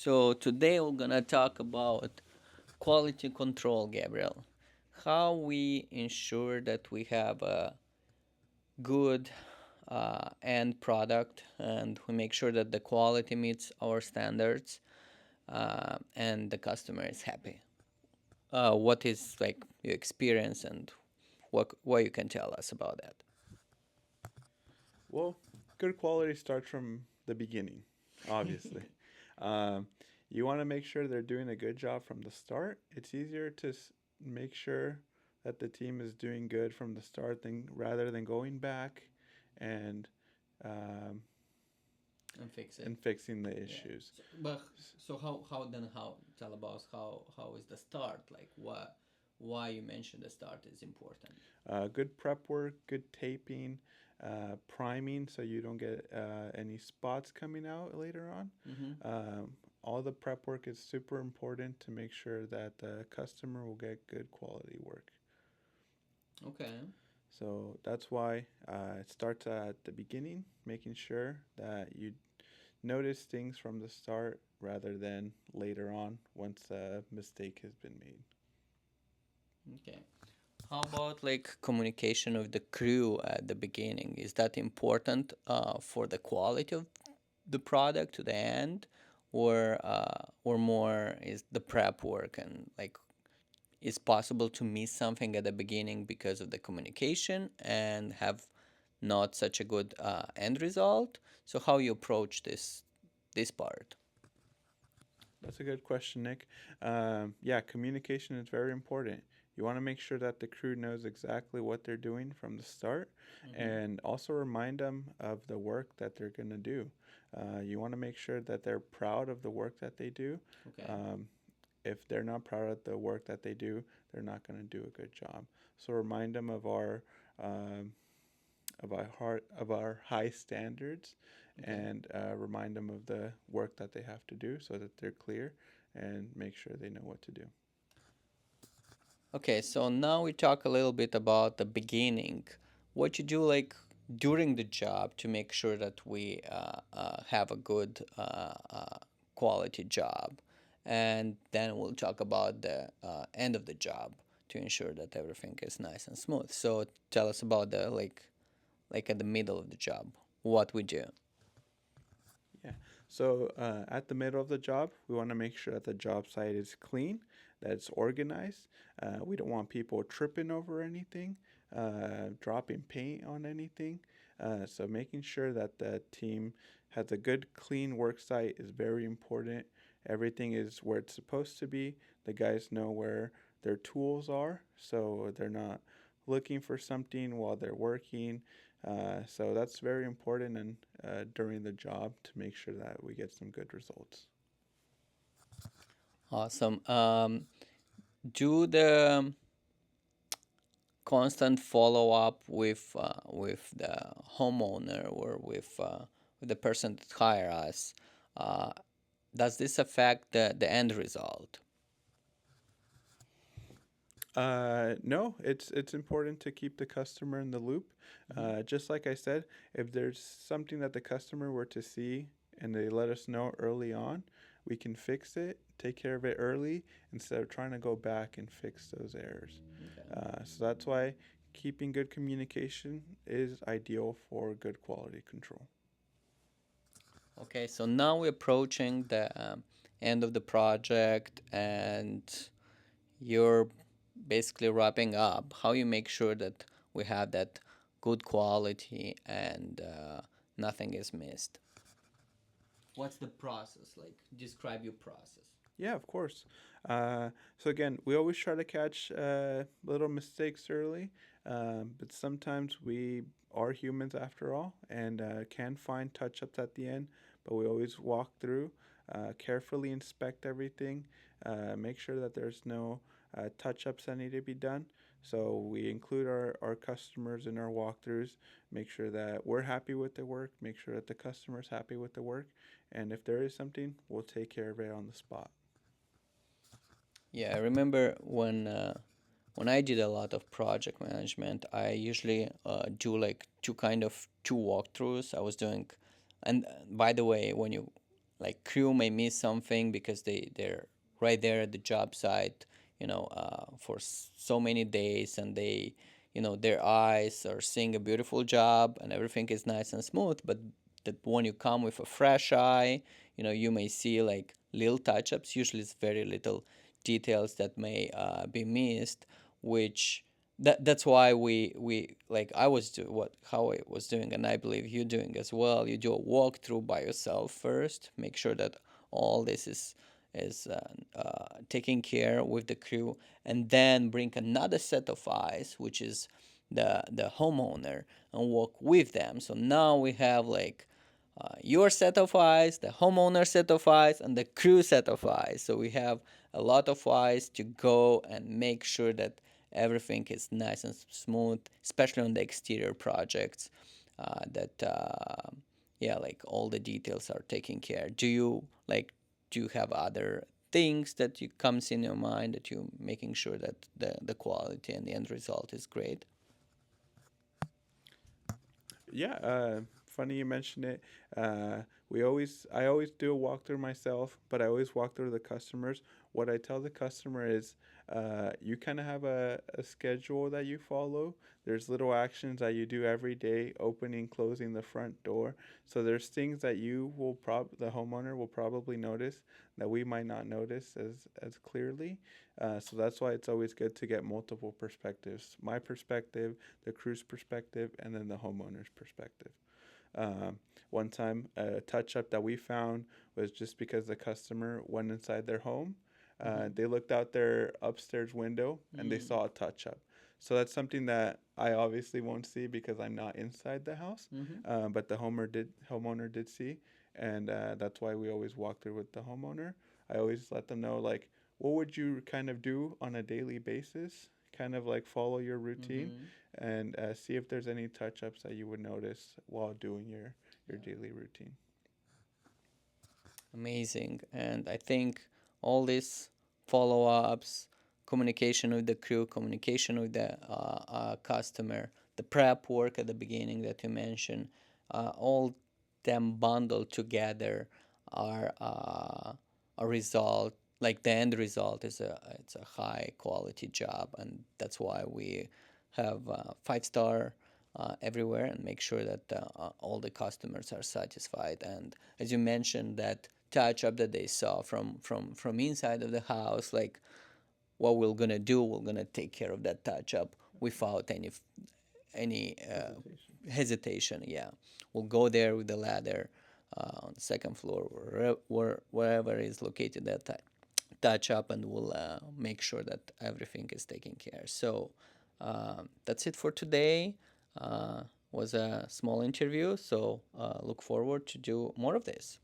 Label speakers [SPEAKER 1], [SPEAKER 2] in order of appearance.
[SPEAKER 1] So today we're gonna talk about quality control, Gabriel. How we ensure that we have a good end product and we make sure that the quality meets our standards and the customer is happy. What is like your experience and what you can tell us about that?
[SPEAKER 2] Well, good quality starts from the beginning, obviously. um, you want to make sure they're doing a good job from the start. It's easier to make sure that the team is doing good from the start than rather than going back and um,
[SPEAKER 1] And fix it.
[SPEAKER 2] and fixing the
[SPEAKER 1] Yeah.
[SPEAKER 2] issues.
[SPEAKER 1] So how then how tell about how is the start like what why you mentioned the start is important.
[SPEAKER 2] Good prep work, good taping, priming so you don't get any spots coming out later on.
[SPEAKER 1] Mm-hmm.
[SPEAKER 2] All the prep work is super important to make sure that the customer will get good quality work.
[SPEAKER 1] Okay.
[SPEAKER 2] So that's why it starts at the beginning, making sure that you notice things from the start rather than later on once a mistake has been made.
[SPEAKER 1] Okay. How about like communication of the crew at the beginning? Is that important for the quality of the product to the end, or more is the prep work and like it's possible to miss something at the beginning because of the communication and have not such a good end result. So how you approach this part?
[SPEAKER 2] That's a good question, Nick. Yeah, communication is very important. You want to make sure that the crew knows exactly what they're doing from the start
[SPEAKER 1] Mm-hmm.
[SPEAKER 2] and also remind them of the work that they're going to do. You want to make sure that they're proud of the work that they do.
[SPEAKER 1] Okay.
[SPEAKER 2] Um, if they're not proud of the work that they do, they're not going to do a good job. So remind them um, of our high standards
[SPEAKER 1] Okay.
[SPEAKER 2] and remind them of the work that they have to do so that they're clear and make sure they know what to do.
[SPEAKER 1] Okay, so now we talk a little bit about the beginning. What you do like during the job to make sure that we have a good quality job, and then we'll talk about the end of the job to ensure that everything is nice and smooth. So tell us about the like at the middle of the job, what we do.
[SPEAKER 2] Yeah. So at the middle of the job, we want to make sure that the job site is clean, that it's organized. We don't want people tripping over anything, dropping paint on anything. So making sure that the team has a good, clean work site is very important. Everything is where it's supposed to be. The guys know where their tools are, so they're not looking for something while they're working. So that's very important and during the job to make sure that we get some good results.
[SPEAKER 1] Awesome. Do the constant follow up with the homeowner or with the person that hire us, uh, does this affect the end result?
[SPEAKER 2] No, it's important to keep the customer in the loop.
[SPEAKER 1] Mhm.
[SPEAKER 2] Just like I said, if there's something that the customer were to see and they let us know early on, we can fix it, take care of it early instead of trying to go back and fix those errors.
[SPEAKER 1] Okay.
[SPEAKER 2] So that's why keeping good communication is ideal for good quality control.
[SPEAKER 1] Okay, so now we're approaching the end of the project and you're basically wrapping up. How you make sure that we have that good quality and nothing is missed? What's the process like? Describe your process.
[SPEAKER 2] Yeah, of course. So again, we always try to catch little mistakes early, but sometimes we are humans after all, and can find touch ups at the end. But we always walk through, carefully inspect everything, make sure that there's no touch ups that need to be done. So we include our customers in our walkthroughs, make sure that we're happy with the work, make sure that the customer's happy with the work, and if there is something, we'll take care of it on the spot.
[SPEAKER 1] Yeah, I remember when I did a lot of project management, I usually do like two walkthroughs. I was doing, and by the way, when you like crew may miss something because they're right there at the job site, for so many days, and their eyes are seeing a beautiful job and everything is nice and smooth, but that when you come with a fresh eye, you may see like little touch-ups. Usually it's very little details that may be missed, which that's why we like I was do what how I was doing, and I believe you doing as well. You do a walkthrough by yourself first, make sure that all this is taken care with the crew, and then bring another set of eyes, which is the homeowner, and walk with them. So now we have like your set of eyes, the homeowner set of eyes, and the crew set of eyes. So we have a lot of eyes to go and make sure that everything is nice and smooth, especially on the exterior projects. That Yeah, like all the details are taken care. Do you have other things that you comes in your mind that you making sure that the quality and the end result is great?
[SPEAKER 2] Yeah, funny you mentioned it. I always do a walkthrough myself, but I always walk through the customers. What I tell the customer is, you kind of have a schedule that you follow. There's little actions that you do every day, opening, closing the front door. So there's things that the homeowner will probably notice that we might not notice as clearly. So that's why it's always good to get multiple perspectives. My perspective, the crew's perspective, and then the homeowner's perspective. Um, One time, a touch up that we found was just because the customer went inside their home.
[SPEAKER 1] Mm-hmm.
[SPEAKER 2] They looked out their upstairs window and they
[SPEAKER 1] Mm.
[SPEAKER 2] saw a touch up. So that's something that I obviously won't see because I'm not inside the house,
[SPEAKER 1] Mm-hmm.
[SPEAKER 2] but the homeowner did see, and that's why we always walk through with the homeowner. I always let them know like what would you kind of do on a daily basis, kind of like follow your routine,
[SPEAKER 1] Mm-hmm.
[SPEAKER 2] and see if there's any touch ups that you would notice while doing your daily routine.
[SPEAKER 1] Amazing. And I think all these follow ups, communication with the crew, communication with the customer, the prep work at the beginning that you mentioned, all them bundled together are a result. Like the end result is a high quality job, and that's why we have 5 star everywhere, and make sure that all the customers are satisfied. And as you mentioned, that touch up that they saw from inside of the house, like what we're gonna do, we're gonna take care of that touch up without any
[SPEAKER 2] Hesitation.
[SPEAKER 1] hesitation. Yeah, we'll go there with the ladder on the second floor, wherever is located that touch up, and we'll make sure that everything is taken care. So that's it for today. Uh, was a small interview, so look forward to do more of this.